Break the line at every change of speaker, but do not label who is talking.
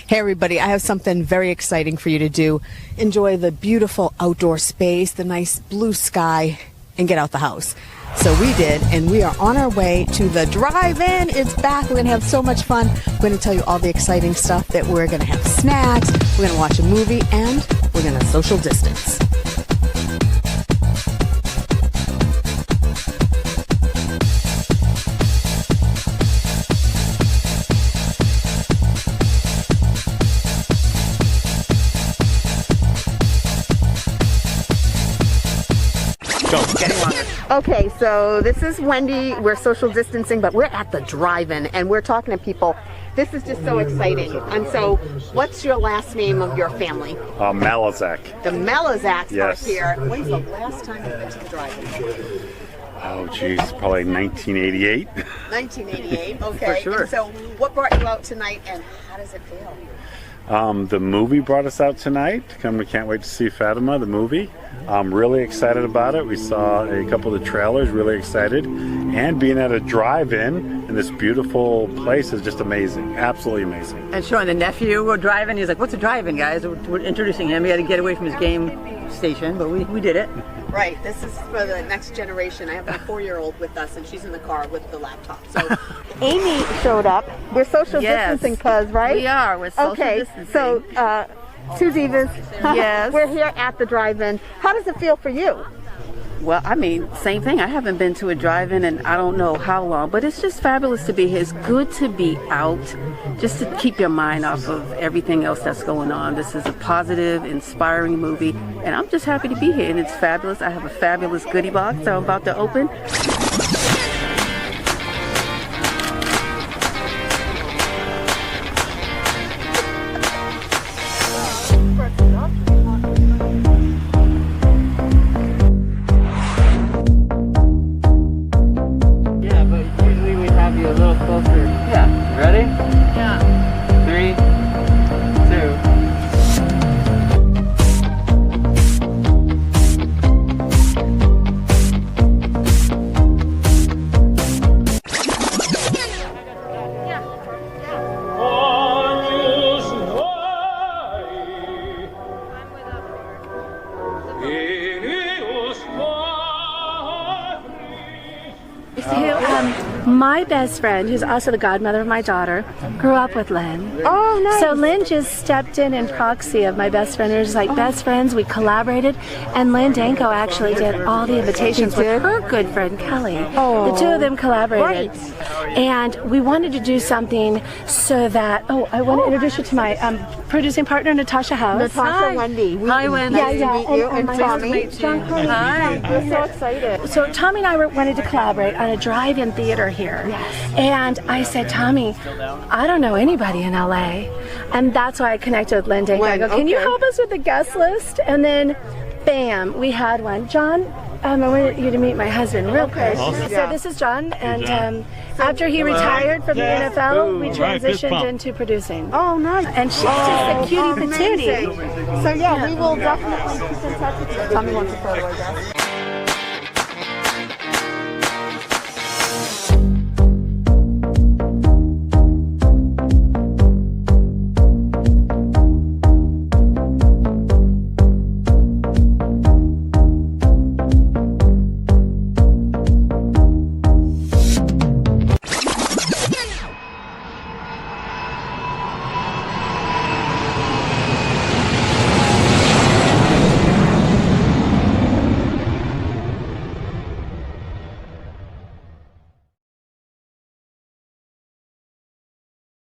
Hey everybody, I have something very exciting for you to do. Enjoy the beautiful outdoor space, the nice blue sky, and get out the house. So we did, and we are on our way to the drive-in. It's back. We're going to have so much fun. We're going to tell you all the exciting stuff that we're going to have snacks, we're going to watch a movie, and we're going to social distance. Okay, so this is Wendy. We're social distancing, but we're at the drive-in and we're talking to people. This is just so exciting. And so, what's your last name of your family?
Malazak.
The Malazaks
Yes.
are here. When's the last time you went to the drive-in?
Oh, geez, probably 1988.
1988, okay.
For sure.
And so, what brought you out tonight and how does it feel?
The movie brought us out tonight. We can't wait to see Fatima, the movie. I'm really excited about it. We saw a couple of the trailers, really excited. And being at a drive-in in this beautiful place is just amazing. Absolutely amazing.
And showing the nephew, we're driving. He's like, what's a drive-in, guys? We're introducing him. He had to get away from his game station, but we did it.
Right, this is for the next generation. I have my 4-year-old with us and she's in the car with the laptop. So Amy showed up. We're social distancing, cuz, right?
We are. We're social distancing.
So two divas.
Yes.
We're here at the drive-in. How does it feel for you?
Well, I mean, same thing. I haven't been to a drive-in in I don't know how long, but it's just fabulous to be here. It's good to be out, just to keep your mind off of everything else that's going on. This is a positive, inspiring movie, and I'm just happy to be here, and it's fabulous. I have a fabulous goodie box that I'm about to open.
My best friend, who's also the godmother of my daughter, grew up with Lynn.
Oh, nice.
So Lynn just stepped in proxy of my best friend. It was like best friends. We collaborated, and Lynn Danko actually did all the invitations with her good friend Kelly.
Oh,
the two of them collaborated, and we wanted to do something so that. Oh, I want to introduce you to my producing partner, Natasha House.
Natasha, Wendy.
Hi, Wendy.
Nice to meet you. And
my
Tommy.
husband, John.
Hi.
We're so excited.
So Tommy and I wanted to collaborate on a drive-in theater here. Yes. And I said, Tommy, I don't know anybody in LA. And that's why I connected with Lynn Danko. I go, can you help us with the guest list? And then, bam, we had one. John, I want you to meet my husband real quick.
Awesome.
So this is John, and after he retired from the NFL, we transitioned into producing.
Oh, nice.
And she's just a cutie patootie.
So yeah, we will definitely keep in touch with you. Tommy wants a photo, I guess.